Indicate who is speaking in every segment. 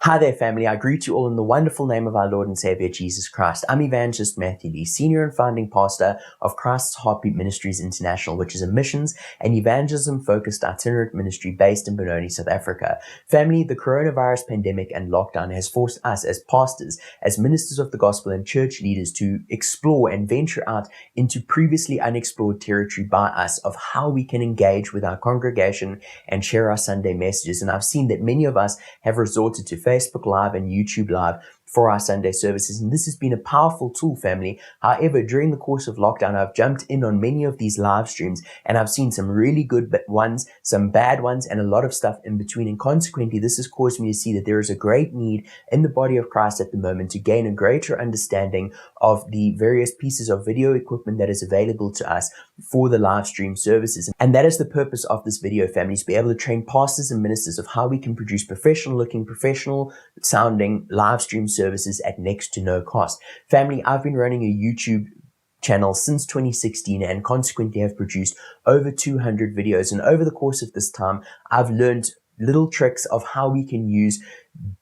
Speaker 1: Hi there, family. I greet you all in the wonderful name of our Lord and Savior, Jesus Christ. I'm Evangelist Matthew Lee, Senior and Founding Pastor of Christ's Heartbeat Ministries International, which is a missions and evangelism-focused itinerant ministry based in Benoni, South Africa. Family, the coronavirus pandemic and lockdown has forced us as pastors, as ministers of the gospel and church leaders to explore and venture out into previously unexplored territory by us of how we can engage with our congregation and share our Sunday messages. And I've seen that many of us have resorted to Facebook Live and YouTube Live for our Sunday services. And this has been a powerful tool, family. However, during the course of lockdown, I've jumped in on many of these live streams and I've seen some really good ones, some bad ones, and a lot of stuff in between. And consequently, this has caused me to see that there is a great need in the body of Christ at the moment to gain a greater understanding of the various pieces of video equipment that is available to us for the live stream services. And that is the purpose of this video, family, to be able to train pastors and ministers of how we can produce professional looking, professional sounding live stream services at next to no cost. Family, I've been running a YouTube channel since 2016 and consequently have produced over 200 videos. And over the course of this time, I've learned little tricks of how we can use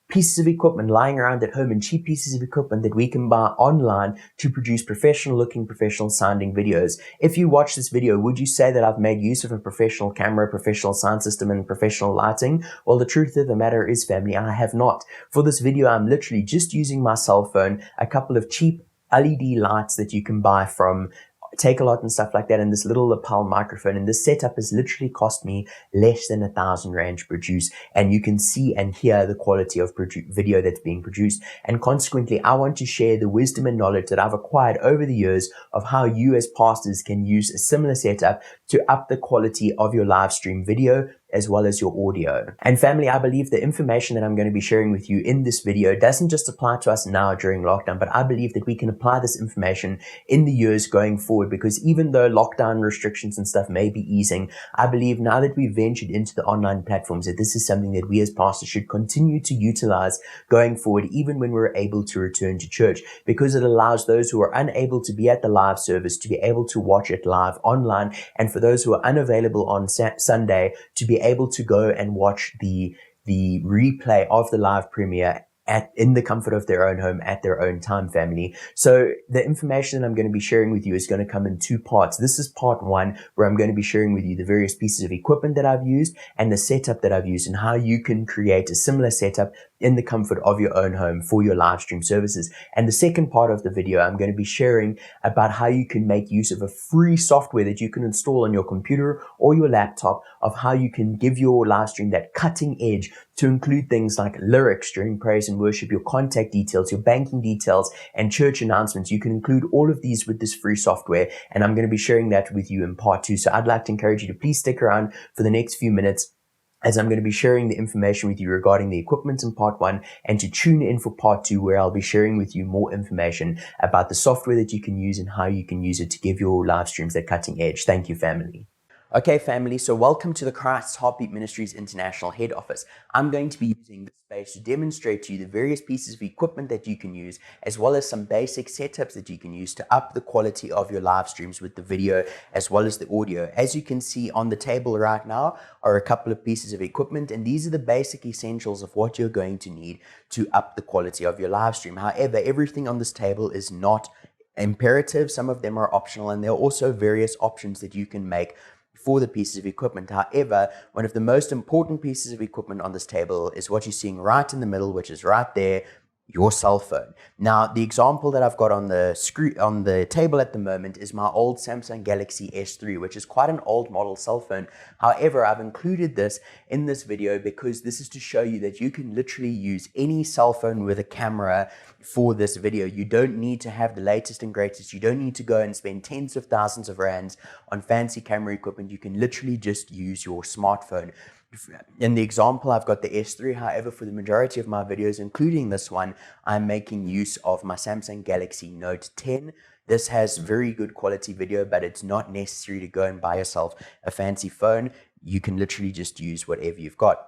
Speaker 1: pieces of equipment lying around at home and cheap pieces of equipment that we can buy online to produce professional looking, professional sounding videos. If you watch this video, would you say that I've made use of a professional camera, professional sound system, and professional lighting? Well, the truth of the matter is, family, I have not. For this video, I'm literally just using my cell phone, a couple of cheap LED lights that you can buy from Take-A-Lot and stuff like that, and this little lapel microphone. And this setup has literally cost me less than 1,000 Rand to produce, and you can see and hear the quality of video that's being produced. And consequently, I want to share the wisdom and knowledge that I've acquired over the years of how you as pastors can use a similar setup to up the quality of your live stream video as well as your audio. And family, I believe the information that I'm going to be sharing with you in this video doesn't just apply to us now during lockdown, but I believe that we can apply this information in the years going forward, because even though lockdown restrictions and stuff may be easing, I believe now that we've ventured into the online platforms that this is something that we as pastors should continue to utilize going forward, even when we're able to return to church, because it allows those who are unable to be at the live service to be able to watch it live online, and for those who are unavailable on Sunday to be able to go and watch the replay of the live premiere in the comfort of their own home at their own time, family. So the information that I'm going to be sharing with you is going to come in two parts. This is part one, where I'm going to be sharing with you the various pieces of equipment that I've used and the setup that I've used and how you can create a similar setup in the comfort of your own home for your live stream services. And the second part of the video, I'm going to be sharing about how you can make use of a free software that you can install on your computer or your laptop, of how you can give your live stream that cutting edge to include things like lyrics during praise and worship, your contact details, your banking details, and church announcements. You can include all of these with this free software, and I'm going to be sharing that with you in part two. So I'd like to encourage you to please stick around for the next few minutes, as I'm going to be sharing the information with you regarding the equipment in part one, and to tune in for part two, where I'll be sharing with you more information about the software that you can use and how you can use it to give your live streams that cutting edge. Thank you, family. Okay, family, so welcome to the Christ's Heartbeat Ministries International head office. I'm going to be using this space to demonstrate to you the various pieces of equipment that you can use, as well as some basic setups that you can use to up the quality of your live streams with the video as well as the audio. As you can see on the table right now are a couple of pieces of equipment, and these are the basic essentials of what you're going to need to up the quality of your live stream. However, everything on this table is not imperative. Some of them are optional, and there are also various options that you can make for the pieces of equipment. However, one of the most important pieces of equipment on this table is what you're seeing right in the middle, which is right there, your cell phone. Now, the example that I've got on the screen, on the table at the moment, is my old Samsung Galaxy S3, which is quite an old model cell phone. However, I've included this in this video because this is to show you that you can literally use any cell phone with a camera for this video. You don't need to have the latest and greatest. You don't need to go and spend tens of thousands of rands on fancy camera equipment. You can literally just use your smartphone. In the example, I've got the S3. However, for the majority of my videos, including this one, I'm making use of my Samsung Galaxy Note 10. This has very good quality video, but it's not necessary to go and buy yourself a fancy phone. You can literally just use whatever you've got.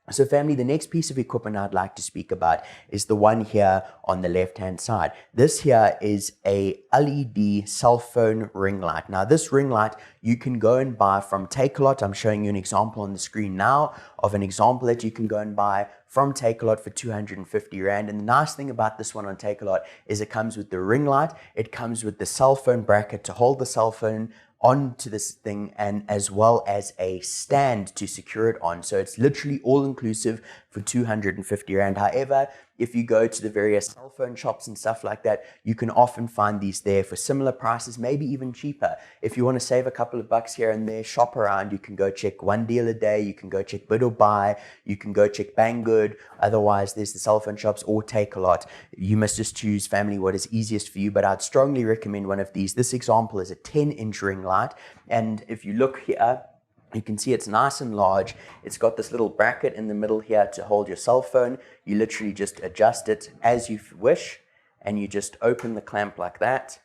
Speaker 1: So family, the next piece of equipment I'd like to speak about is the one here on the left-hand side. This here is a LED cell phone ring light. Now this ring light you can go and buy from Takealot. I'm showing you an example on the screen now of an example that you can go and buy from Takealot for 250 Rand. And the nice thing about this one on Takealot is it comes with the ring light, it comes with the cell phone bracket to hold the cell phone onto this thing, and as well as a stand to secure it on. So it's literally all inclusive for 250 Rand. However, if you go to the various cell phone shops and stuff like that, you can often find these there for similar prices, maybe even cheaper. If you want to save a couple of bucks here and there, shop around. You can go check One Deal a Day, you can go check Bid or Buy, you can go check Banggood. Otherwise, there's the cell phone shops or Takealot. You must just choose, family, what is easiest for you, but I'd strongly recommend one of these. This example is a 10-inch ring light, and if you look here, you can see it's nice and large. It's got this little bracket in the middle here to hold your cell phone. You literally just adjust it as you wish, and you just open the clamp like that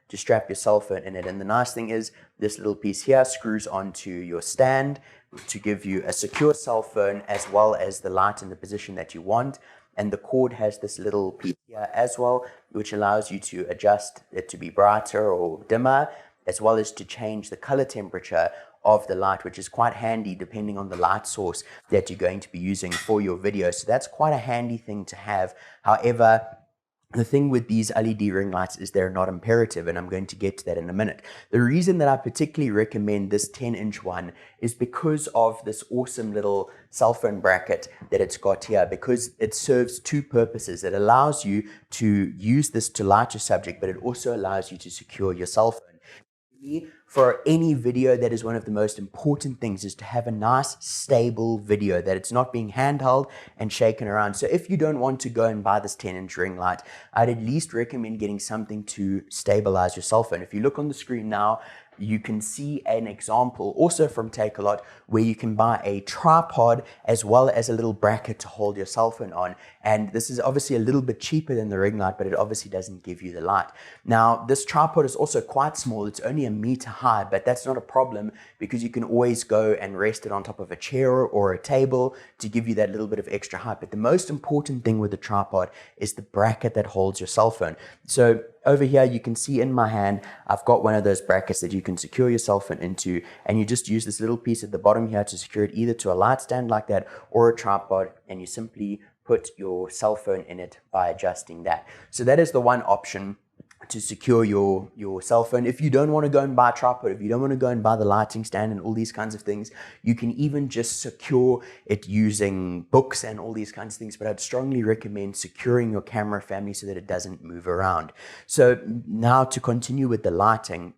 Speaker 1: to strap your cell phone in it. And the nice thing is this little piece here screws onto your stand to give you a secure cell phone as well as the light in the position that you want. And the cord has this little piece here as well, which allows you to adjust it to be brighter or dimmer, as well as to change the color temperature of the light, which is quite handy depending on the light source that you're going to be using for your video. So that's quite a handy thing to have. However, the thing with these LED ring lights is they're not imperative, and I'm going to get to that in a minute. The reason that I particularly recommend this 10-inch one is because of this awesome little cell phone bracket that it's got here, because it serves two purposes. It allows you to use this to light your subject, but it also allows you to secure your cell phone. For any video, that is one of the most important things, is to have a nice stable video, that it's not being handheld and shaken around. So if you don't want to go and buy this 10-inch ring light, I'd at least recommend getting something to stabilize your cell phone. If you look on the screen now, you can see an example also from Takealot where you can buy a tripod as well as a little bracket to hold your cell phone on. And this is obviously a little bit cheaper than the ring light, but it obviously doesn't give you the light. Now, this tripod is also quite small. It's only 1 meter high, but that's not a problem because you can always go and rest it on top of a chair or a table to give you that little bit of extra height. But the most important thing with the tripod is the bracket that holds your cell phone. So over here, you can see in my hand, I've got one of those brackets that you can secure your cell phone into, and you just use this little piece at the bottom here to secure it either to a light stand like that or a tripod, and you simply put your cell phone in it by adjusting that. So that is the one option to secure your cell phone. If you don't want to go and buy a tripod, if you don't want to go and buy the lighting stand and all these kinds of things, you can even just secure it using books and all these kinds of things. But I'd strongly recommend securing your camera, family, so that it doesn't move around. So now to continue with the lighting,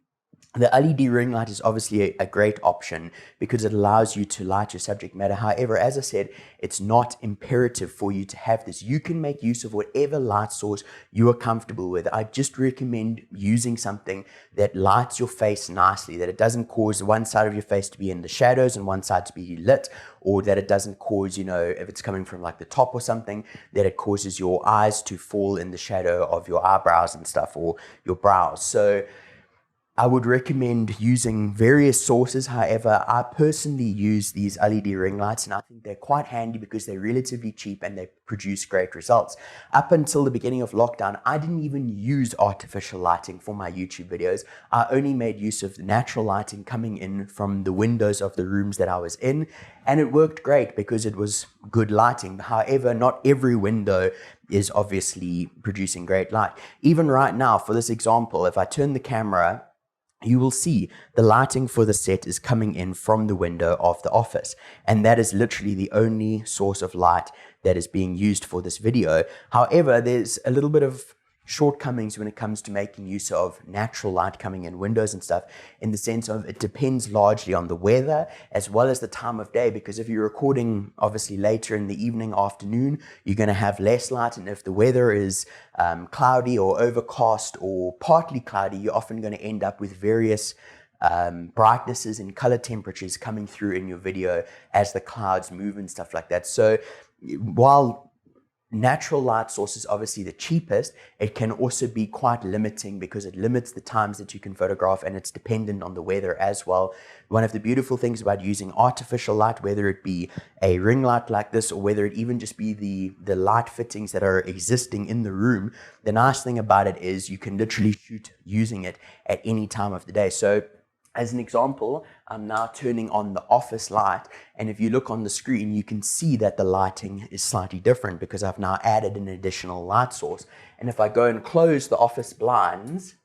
Speaker 1: the LED ring light is obviously a great option because it allows you to light your subject matter. However, as I said, it's not imperative for you to have this. You can make use of whatever light source you are comfortable with. I just recommend using something that lights your face nicely, that it doesn't cause one side of your face to be in the shadows and one side to be lit, or that it doesn't cause, if it's coming from like the top or something, that it causes your eyes to fall in the shadow of your eyebrows and stuff, or your brows. So I would recommend using various sources. However, I personally use these LED ring lights, and I think they're quite handy because they're relatively cheap and they produce great results. Up until the beginning of lockdown, I didn't even use artificial lighting for my YouTube videos. I only made use of the natural lighting coming in from the windows of the rooms that I was in, and it worked great because it was good lighting. However, not every window is obviously producing great light. Even right now, for this example, if I turn the camera, you will see the lighting for the set is coming in from the window of the office. And that is literally the only source of light that is being used for this video. However, there's a little bit of shortcomings when it comes to making use of natural light coming in windows and stuff, in the sense of it depends largely on the weather as well as the time of day, because if you're recording obviously later in the evening, afternoon, you're going to have less light, and if the weather is cloudy or overcast or partly cloudy, you're often going to end up with various brightnesses and color temperatures coming through in your video as the clouds move and stuff like that. So while natural light source is obviously the cheapest. It can also be quite limiting because it limits the times that you can photograph, and it's dependent on the weather as well. One of the beautiful things about using artificial light, whether it be a ring light like this or whether it even just be the light fittings that are existing in the room, the nice thing about it is you can literally shoot using it at any time of the day. So as an example, I'm now turning on the office light, and if you look on the screen, you can see that the lighting is slightly different because I've now added an additional light source. And if I go and close the office blinds,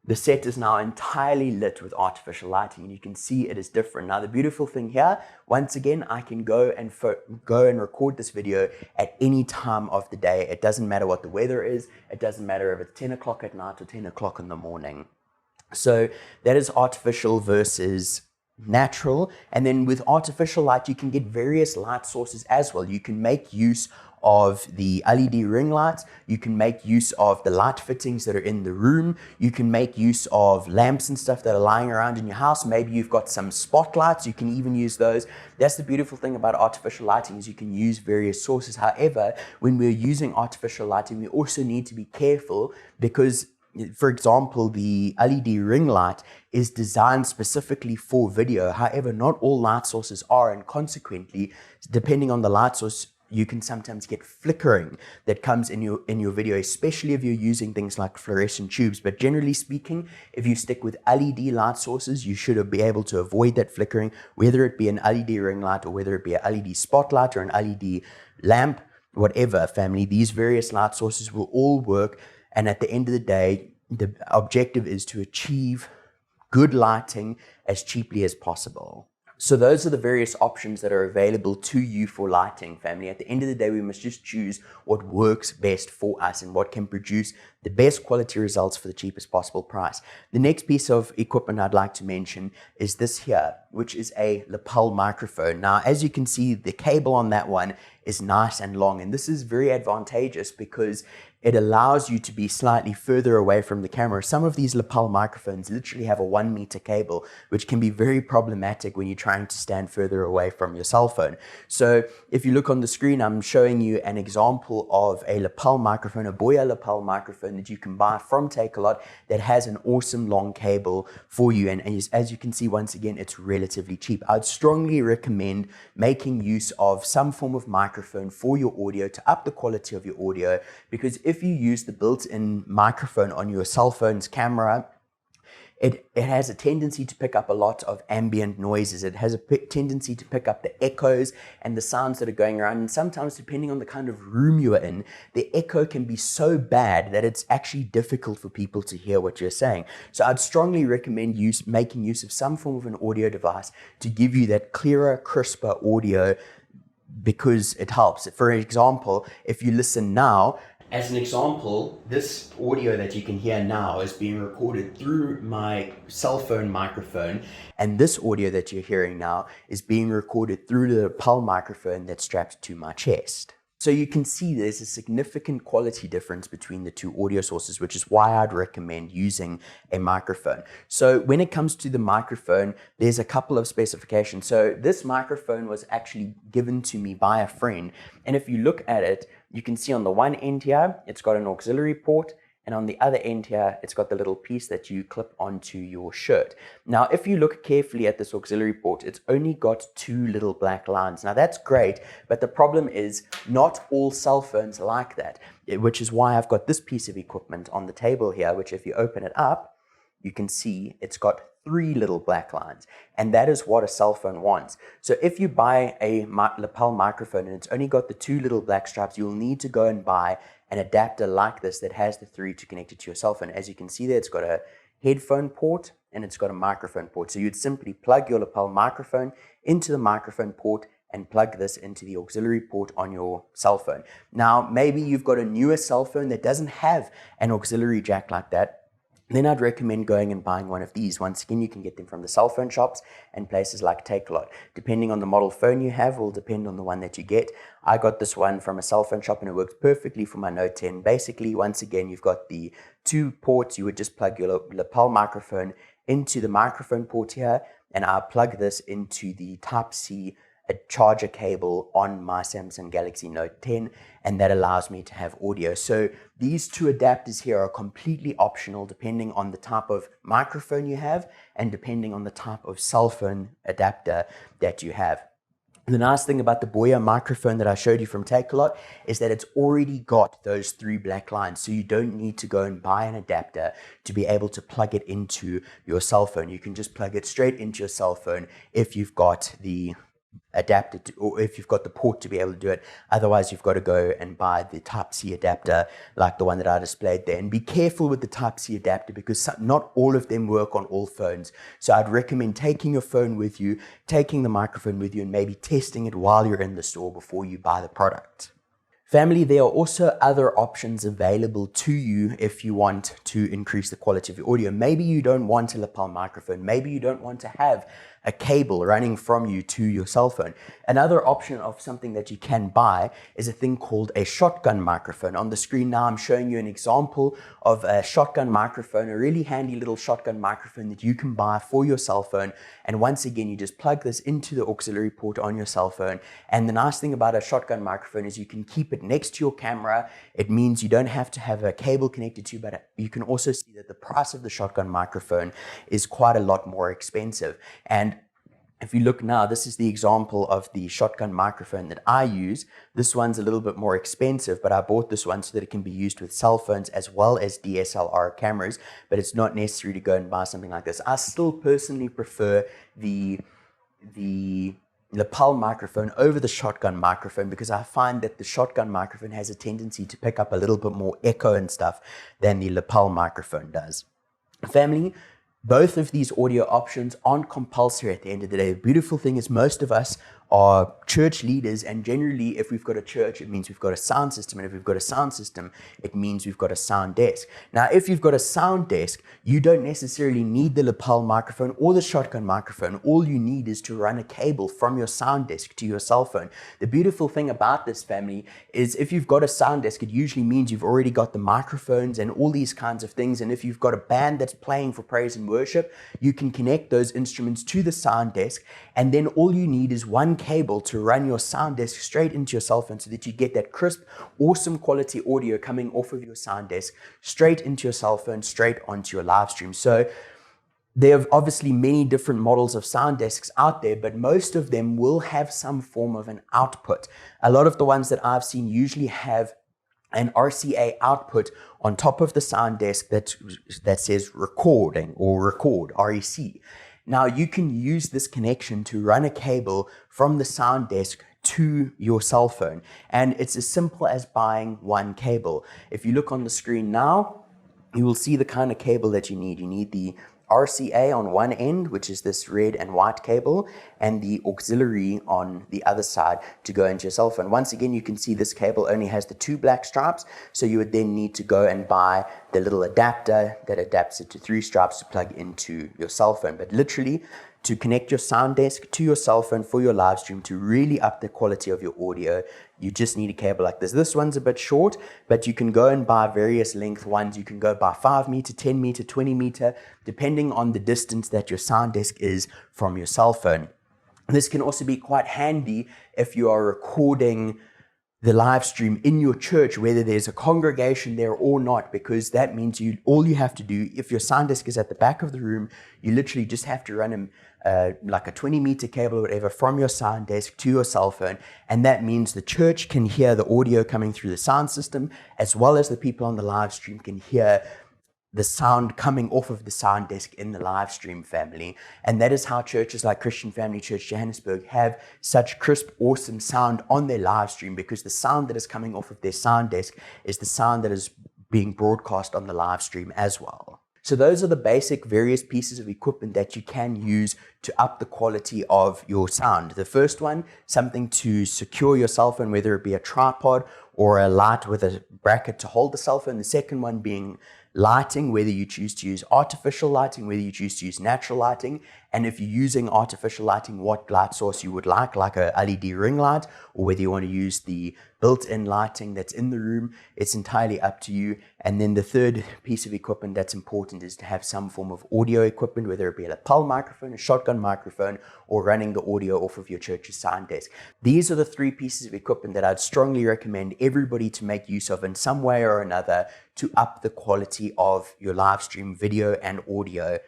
Speaker 1: the set is now entirely lit with artificial lighting, and you can see it is different. Now, the beautiful thing here, once again, I can go and record this video at any time of the day. It doesn't matter what the weather is. It doesn't matter if it's 10 o'clock at night or 10 o'clock in the morning. So that is artificial versus natural. And then with artificial light, you can get various light sources as well. You can make use of the LED ring lights. You can make use of the light fittings that are in the room. You can make use of lamps and stuff that are lying around in your house. Maybe you've got some spotlights. You can even use those. That's the beautiful thing about artificial lighting, is you can use various sources. However, when we're using artificial lighting, we also need to be careful because, for example, the LED ring light is designed specifically for video. However, not all light sources are, and consequently, depending on the light source, you can sometimes get flickering that comes in your video, especially if you're using things like fluorescent tubes. But generally speaking, if you stick with LED light sources, you should be able to avoid that flickering, whether it be an LED ring light or whether it be an LED spotlight or an LED lamp, whatever family. These various light sources will all work. And at the end of the day, the objective is to achieve good lighting as cheaply as possible. So those are the various options that are available to you for lighting, family. At the end of the day, we must just choose what works best for us and what can produce the best quality results for the cheapest possible price. The next piece of equipment I'd like to mention is this here, which is a lapel microphone. Now, as you can see, the cable on that one is nice and long, and this is very advantageous because it allows you to be slightly further away from the camera. Some of these lapel microphones literally have a 1 meter cable, which can be very problematic when you're trying to stand further away from your cell phone. So if you look on the screen, I'm showing you an example of a lapel microphone, a Boya lapel microphone that you can buy from Takealot that has an awesome long cable for you. And as you can see, once again, it's relatively cheap. I'd strongly recommend making use of some form of microphone for your audio to up the quality of your audio, because if you use the built-in microphone on your cell phone's camera, it has a tendency to pick up a lot of ambient noises. It has a tendency to pick up the echoes and the sounds that are going around. And sometimes, depending on the kind of room you are in, the echo can be so bad that it's actually difficult for people to hear what you're saying. So I'd strongly recommend making use of some form of an audio device to give you that clearer, crisper audio, because it helps. For example, if you listen now, as an example, this audio that you can hear now is being recorded through my cell phone microphone, and this audio that you're hearing now is being recorded through the lapel microphone that's strapped to my chest. So you can see there's a significant quality difference between the two audio sources, which is why I'd recommend using a microphone. So when it comes to the microphone, there's a couple of specifications. So this microphone was actually given to me by a friend, and if you look at it, you can see on the one end here, it's got an auxiliary port, and on the other end here, it's got the little piece that you clip onto your shirt. Now, if you look carefully at this auxiliary port, it's only got 2 little black lines. Now, that's great, but the problem is not all cell phones are like that, which is why I've got this piece of equipment on the table here, which if you open it up, you can see it's got 3 little black lines, and that is what a cell phone wants. So if you buy a lapel microphone and it's only got the 2 little black stripes, you'll need to go and buy an adapter like this that has the 3 to connect it to your cell phone. As you can see there, it's got a headphone port and it's got a microphone port. So you'd simply plug your lapel microphone into the microphone port and plug this into the auxiliary port on your cell phone. Now, maybe you've got a newer cell phone that doesn't have an auxiliary jack like that. Then I'd recommend going and buying one of these. Once again, you can get them from the cell phone shops and places like Takealot. Depending on the model phone you have will depend on the one that you get. I got this one from a cell phone shop and it works perfectly for my Note 10. Basically, once again, you've got the 2 ports. You would just plug your lapel microphone into the microphone port here, and I'll plug this into the Type-C a charger cable on my Samsung Galaxy Note 10, and that allows me to have audio. So these two adapters here are completely optional depending on the type of microphone you have and depending on the type of cell phone adapter that you have. The nice thing about the Boya microphone that I showed you from Takealot is that it's already got those 3 black lines, so you don't need to go and buy an adapter to be able to plug it into your cell phone. You can just plug it straight into your cell phone if you've got the adapter or if you've got the port to be able to do it. Otherwise, you've got to go and buy the Type-C adapter like the one that I displayed there. And be careful with the Type-C adapter because not all of them work on all phones. So I'd recommend taking your phone with you, taking the microphone with you, and maybe testing it while you're in the store before you buy the product. Family, there are also other options available to you if you want to increase the quality of your audio. Maybe you don't want a lapel microphone. Maybe you don't want to have a cable running from you to your cell phone. Another option of something that you can buy is a thing called a shotgun microphone. On the screen now, I'm showing you an example of a shotgun microphone, a really handy little shotgun microphone that you can buy for your cell phone. And once again, you just plug this into the auxiliary port on your cell phone. And the nice thing about a shotgun microphone is you can keep it next to your camera. It means you don't have to have a cable connected to you, but you can also see that the price of the shotgun microphone is quite a lot more expensive. And if you look now, this is the example of the shotgun microphone that I use. This one's a little bit more expensive, but I bought this one so that it can be used with cell phones as well as DSLR cameras, but it's not necessary to go and buy something like this. I still personally prefer the lapel microphone over the shotgun microphone because I find that the shotgun microphone has a tendency to pick up a little bit more echo and stuff than the lapel microphone does. Family, both of these audio options aren't compulsory at the end of the day. The beautiful thing is most of us are church leaders, and generally if we've got a church, it means we've got a sound system, and if we've got a sound system, it means we've got a sound desk. Now, if you've got a sound desk, you don't necessarily need the lapel microphone or the shotgun microphone. All you need is to run a cable from your sound desk to your cell phone. The beautiful thing about this, family, is if you've got a sound desk, it usually means you've already got the microphones and all these kinds of things, and if you've got a band that's playing for praise and worship, you can connect those instruments to the sound desk, and then all you need is one cable to run your sound desk straight into your cell phone so that you get that crisp, awesome quality audio coming off of your sound desk straight into your cell phone, straight onto your live stream. So there are obviously many different models of sound desks out there, but most of them will have some form of an output. A lot of the ones that I've seen usually have an RCA output on top of the sound desk that says recording or record, REC. Now you can use this connection to run a cable from the sound desk to your cell phone. And it's as simple as buying one cable. If you look on the screen now, you will see the kind of cable that you need. You need the RCA on one end, which is this red and white cable, and the auxiliary on the other side to go into your cell phone. Once again, you can see this cable only has the 2 black stripes, so you would then need to go and buy the little adapter that adapts it to 3 stripes to plug into your cell phone. But literally, to connect your sound desk to your cell phone for your live stream to really up the quality of your audio, you just need a cable like this. This one's a bit short, but you can go and buy various length ones. You can go buy 5 meter, 10 meter, 20 meter, depending on the distance that your sound desk is from your cell phone. This can also be quite handy if you are recording the live stream in your church, whether there's a congregation there or not, because that means all you have to do, if your sound desk is at the back of the room, you literally just have to run like a 20 meter cable or whatever from your sound desk to your cell phone, and that means the church can hear the audio coming through the sound system, as well as the people on the live stream can hear the sound coming off of the sound desk in the live stream, family. And that is how churches like Christian Family Church Johannesburg have such crisp, awesome sound on their live stream, because the sound that is coming off of their sound desk is the sound that is being broadcast on the live stream as well. So those are the basic various pieces of equipment that you can use to up the quality of your sound. The first one, something to secure your cell phone, whether it be a tripod or a light with a bracket to hold the cell phone. The second one being lighting, whether you choose to use artificial lighting, whether you choose to use natural lighting. And if you're using artificial lighting, what light source you would like a LED ring light, or whether you want to use the built-in lighting that's in the room, it's entirely up to you. And then the third piece of equipment that's important is to have some form of audio equipment, whether it be a lapel microphone, a shotgun microphone, or running the audio off of your church's sound desk. These are the three pieces of equipment that I'd strongly recommend everybody to make use of in some way or another to up the quality of your live stream video and audio.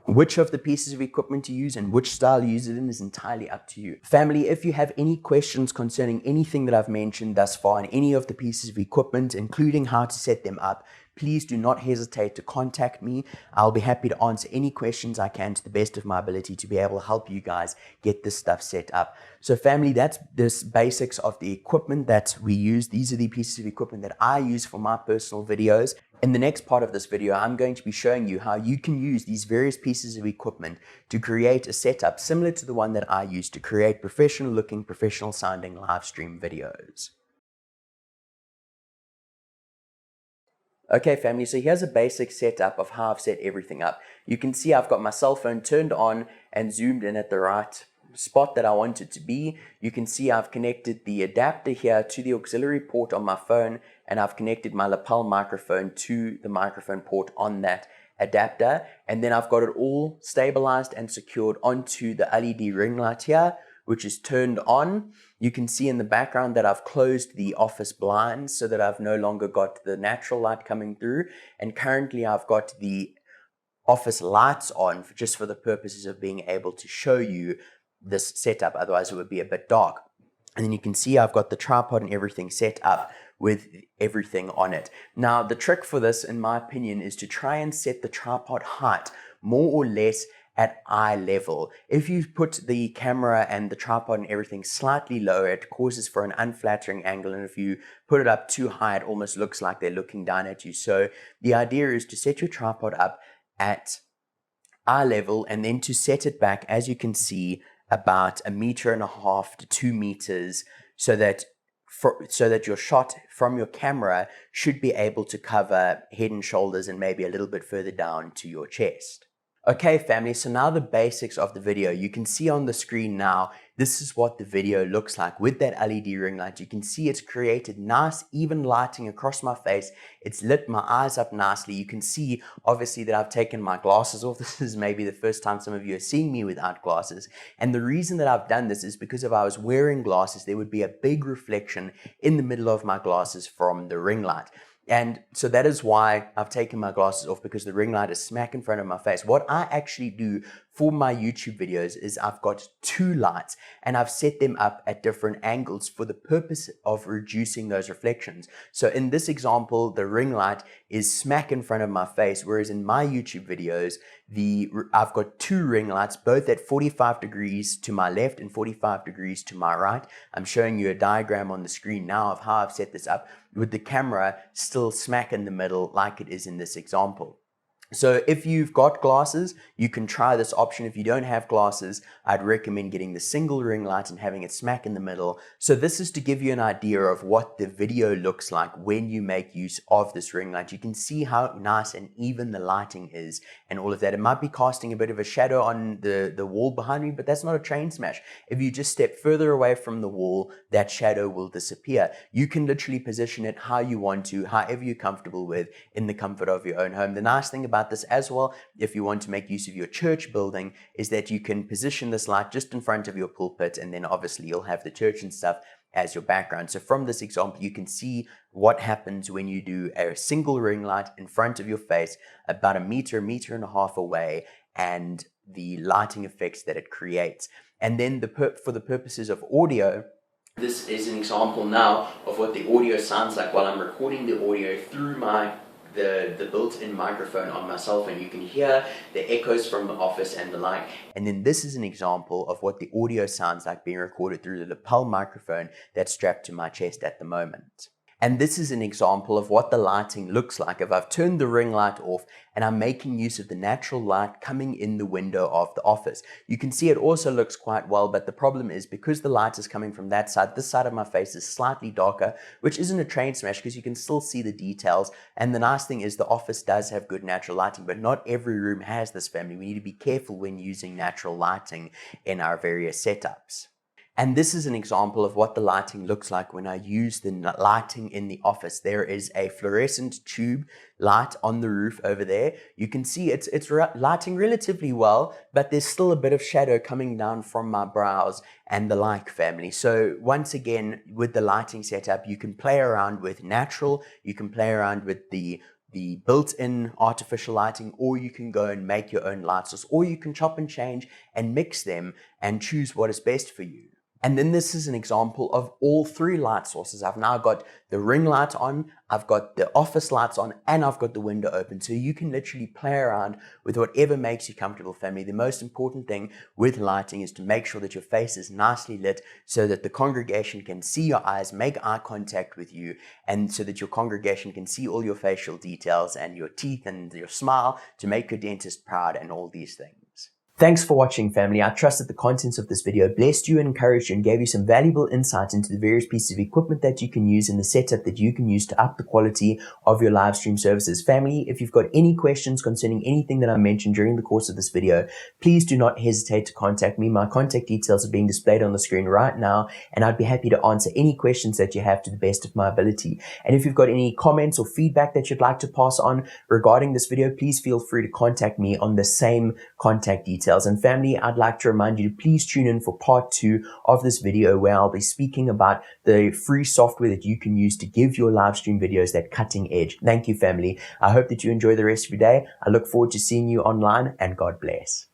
Speaker 1: Which of the pieces of equipment to use and which style you use it in is entirely up to you. Family, if you have any questions concerning anything that I've mentioned thus far in any of the pieces of equipment, including how to set them up, please do not hesitate to contact me. I'll be happy to answer any questions I can to the best of my ability to be able to help you guys get this stuff set up. So family, that's the basics of the equipment that we use. These are the pieces of equipment that I use for my personal videos. In the next part of this video, I'm going to be showing you how you can use these various pieces of equipment to create a setup similar to the one that I use to create professional looking, professional sounding live stream videos. Okay family, so here's a basic setup of how I've set everything up. You can see I've got my cell phone turned on and zoomed in at the right spot that I want it to be. You can see I've connected the adapter here to the auxiliary port on my phone, and I've connected my lapel microphone to the microphone port on that adapter, and then I've got it all stabilized and secured onto the LED ring light here, which is turned on. You can see in the background that I've closed the office blinds so that I've no longer got the natural light coming through, and currently I've got the office lights on just for the purposes of being able to show you this setup, otherwise it would be a bit dark. And then you can see I've got the tripod and everything set up with everything on it. Now the trick for this, in my opinion, is to try and set the tripod height more or less at eye level. If you put the camera and the tripod and everything slightly lower, it causes for an unflattering angle, and if you put it up too high, it almost looks like they're looking down at you. So the idea is to set your tripod up at eye level, and then to set it back, as you can see, about 1.5 meters to 2 meters, so that your shot from your camera should be able to cover head and shoulders and maybe a little bit further down to your chest. Okay family, so now the basics of the video. You can see on the screen now, this is what the video looks like with that LED ring light. You can see it's created nice, even lighting across my face. It's lit my eyes up nicely. You can see, obviously, that I've taken my glasses off. This is maybe the first time some of you are seeing me without glasses. And the reason that I've done this is because if I was wearing glasses, there would be a big reflection in the middle of my glasses from the ring light. And so that is why I've taken my glasses off, because the ring light is smack in front of my face. What I actually do for my YouTube videos is I've got 2 lights, and I've set them up at different angles for the purpose of reducing those reflections. So in this example, the ring light is smack in front of my face, whereas in my YouTube videos, I've got 2 ring lights, both at 45 degrees to my left and 45 degrees to my right. I'm showing you a diagram on the screen now of how I've set this up, with the camera still smack in the middle like it is in this example. So if you've got glasses, you can try this option. If you don't have glasses, I'd recommend getting the single ring light and having it smack in the middle. So this is to give you an idea of what the video looks like when you make use of this ring light. You can see how nice and even the lighting is and all of that. It might be casting a bit of a shadow on the wall behind me, but that's not a train smash. If you just step further away from the wall, that shadow will disappear. You can literally position it how you want to, however you're comfortable with, in the comfort of your own home. The nice thing about this as well, if you want to make use of your church building, is that you can position this light just in front of your pulpit, and then obviously you'll have the church and stuff as your background. So from this example, you can see what happens when you do a single ring light in front of your face, about 1 meter, 1.5 meters away, and the lighting effects that it creates. And then for the purposes of audio, this is an example now of what the audio sounds like while I'm recording the audio through the built-in microphone on my cell phone. You can hear the echoes from the office and the like. And then this is an example of what the audio sounds like being recorded through the lapel microphone that's strapped to my chest at the moment. And this is an example of what the lighting looks like if I've turned the ring light off and I'm making use of the natural light coming in the window of the office. You can see it also looks quite well, but the problem is because the light is coming from that side, this side of my face is slightly darker, which isn't a train smash because you can still see the details. And the nice thing is the office does have good natural lighting, but not every room has this, family. We need to be careful when using natural lighting in our various setups. And this is an example of what the lighting looks like when I use the lighting in the office. There is a fluorescent tube light on the roof over there. You can see it's lighting relatively well, but there's still a bit of shadow coming down from my brows and the like, family. So once again, with the lighting setup, you can play around with natural, you can play around with the built-in artificial lighting, or you can go and make your own light source, or you can chop and change and mix them and choose what is best for you. And then this is an example of all three light sources. I've now got the ring light on, I've got the office lights on, and I've got the window open. So you can literally play around with whatever makes you comfortable, family. The most important thing with lighting is to make sure that your face is nicely lit so that the congregation can see your eyes, make eye contact with you, and so that your congregation can see all your facial details and your teeth and your smile to make your dentist proud and all these things. Thanks for watching, family. I trust that the contents of this video blessed you, encouraged you, and gave you some valuable insight into the various pieces of equipment that you can use in the setup that you can use to up the quality of your live stream services. Family, if you've got any questions concerning anything that I mentioned during the course of this video, please do not hesitate to contact me. My contact details are being displayed on the screen right now, and I'd be happy to answer any questions that you have to the best of my ability. And if you've got any comments or feedback that you'd like to pass on regarding this video, please feel free to contact me on the same contact details. And family, I'd like to remind you to please tune in for part 2 of this video, where I'll be speaking about the free software that you can use to give your live stream videos that cutting edge. Thank you, family. I hope that you enjoy the rest of your day. I look forward to seeing you online, and God bless.